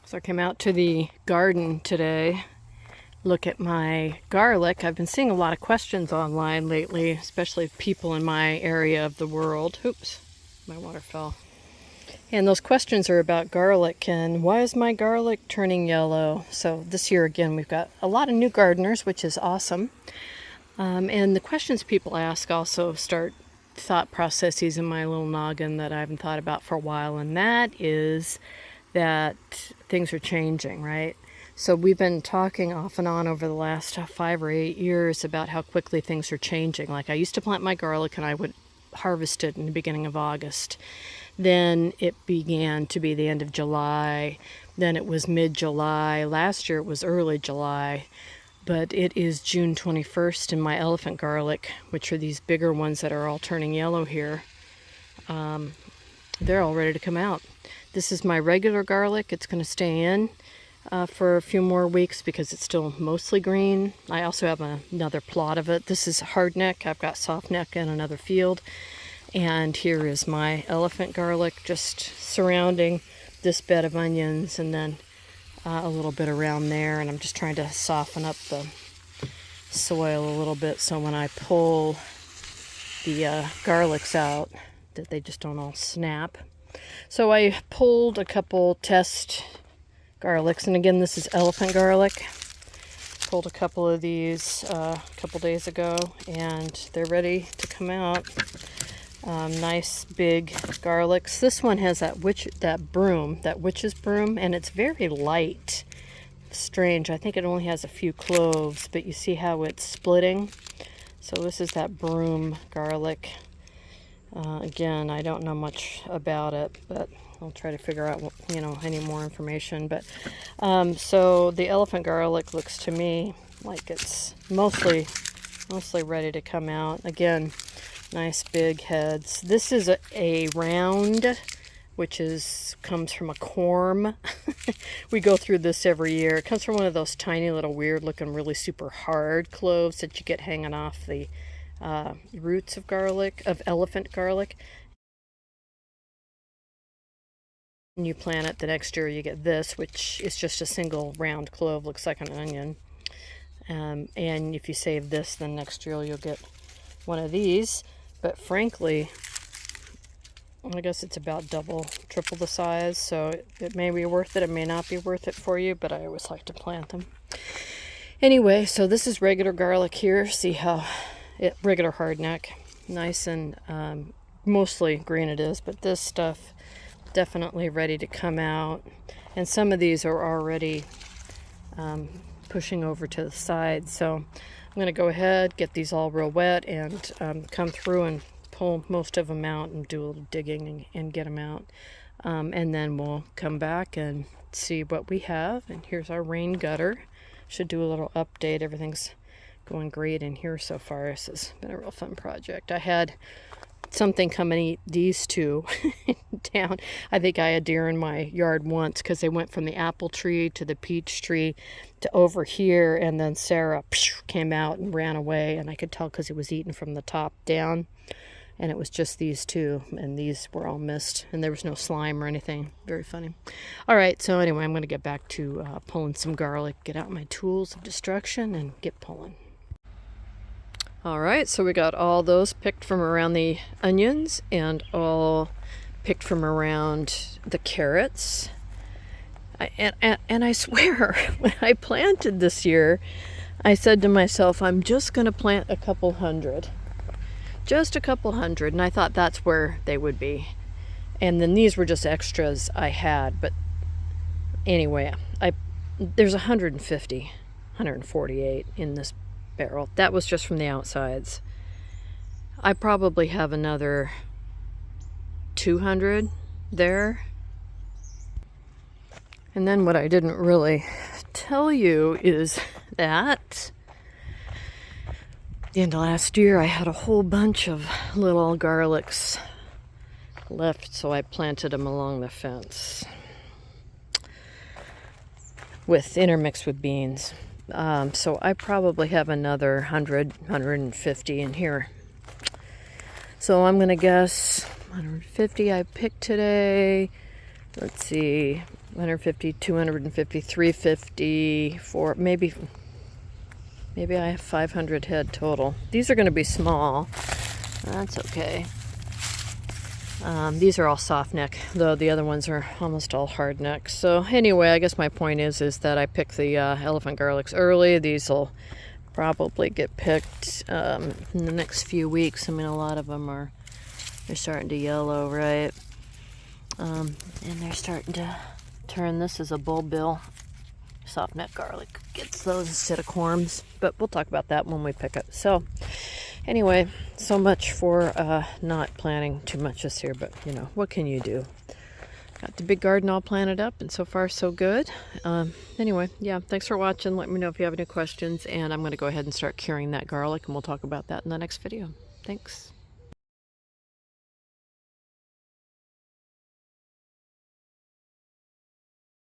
So I came out to the garden today, look at my garlic. I've been seeing a lot of questions online lately, especially people in my area of the world. Oops, my water fell. And those questions are about garlic and why is my garlic turning yellow? So this year again, we've got a lot of new gardeners, which is awesome. And the questions people ask also start thought processes in my little noggin that I haven't thought about for a while, and that is that things are changing, right? So we've been talking off and on over the last 5 or 8 years about how quickly things are changing. Like I used to plant my garlic and I would harvest it in the beginning of August. Then it began to be the end of July. Then it was mid-July. Last year it was early July. But it is June 21st and my elephant garlic, which are these bigger ones that are all turning yellow here, they're all ready to come out. This is my regular garlic. It's going to stay in for a few more weeks because it's still mostly green. I also have another plot of it. This is Hardneck. I've got Softneck in another field. And here is my elephant garlic just surrounding this bed of onions, and then a little bit around there. And I'm just trying to soften up the soil a little bit so when I pull the garlics out that they just don't all snap. So I pulled a couple test garlics, and again this is elephant garlic. Pulled a couple of these a couple days ago and they're ready to come out. Nice big garlics. This one has that witch's broom, and it's very light. Strange, I think it only has a few cloves, but you see how it's splitting? So this is that broom garlic. Again, I don't know much about it, but I'll try to figure out, any more information. But so the elephant garlic looks to me like it's mostly ready to come out. Again, nice big heads. This is a round, which comes from a corm. We go through this every year. It comes from one of those tiny little weird looking, really super hard cloves that you get hanging off the roots of elephant garlic. And you plant it the next year, you get this, which is just a single round clove, looks like an onion. And if you save this, then next year you'll get one of these. But frankly, I guess it's about triple the size, so it may be worth it, it may not be worth it for you, but I always like to plant them. Anyway, so this is regular garlic here. See how regular hardneck, nice and mostly green it is, but this stuff definitely ready to come out. And some of these are already pushing over to the side, so I'm going to go ahead, get these all real wet, and come through and pull most of them out and do a little digging and get them out. And then we'll come back and see what we have. And here's our rain gutter. Should do a little update. Everything's going great in here so far. This has been a real fun project. I had something come and eat these two down. I think I had deer in my yard once because they went from the apple tree to the peach tree to over here, and then Sarah came out and ran away, and I could tell because it was eaten from the top down, and it was just these two, and these were all missed, and there was no slime or anything. Very funny. All right, so anyway, I'm going to get back to pulling some garlic, get out my tools of destruction, and get pulling. All right, so we got all those picked from around the onions and all picked from around the carrots. And I swear, when I planted this year, I said to myself, I'm just going to plant a couple hundred. Just a couple hundred, and I thought that's where they would be. And then these were just extras I had. But anyway, there's 148 in this barrel. That was just from the outsides. I probably have another 200 there. And then what I didn't really tell you is that at the end of last year I had a whole bunch of little garlics left, so I planted them along the fence intermixed with beans. So I probably have another 100, 150 in here. So I'm going to guess 150 I picked today. Let's see, 150, 250, 350, 4, maybe I have 500 head total. These are going to be small. That's okay. These are all soft neck, though the other ones are almost all hard neck. So anyway, I guess my point is that I picked the elephant garlics early. These will probably get picked in the next few weeks. I mean, a lot of them they're starting to yellow, right? And they're starting to turn. This is a bulbil. Soft neck garlic gets those instead of corms, but we'll talk about that when we pick it. So anyway, so much for not planting too much this year, but you know, what can you do? Got the big garden all planted up, and so far so good. Anyway, yeah, thanks for watching. Let me know if you have any questions, and I'm going to go ahead and start curing that garlic, and we'll talk about that in the next video. Thanks.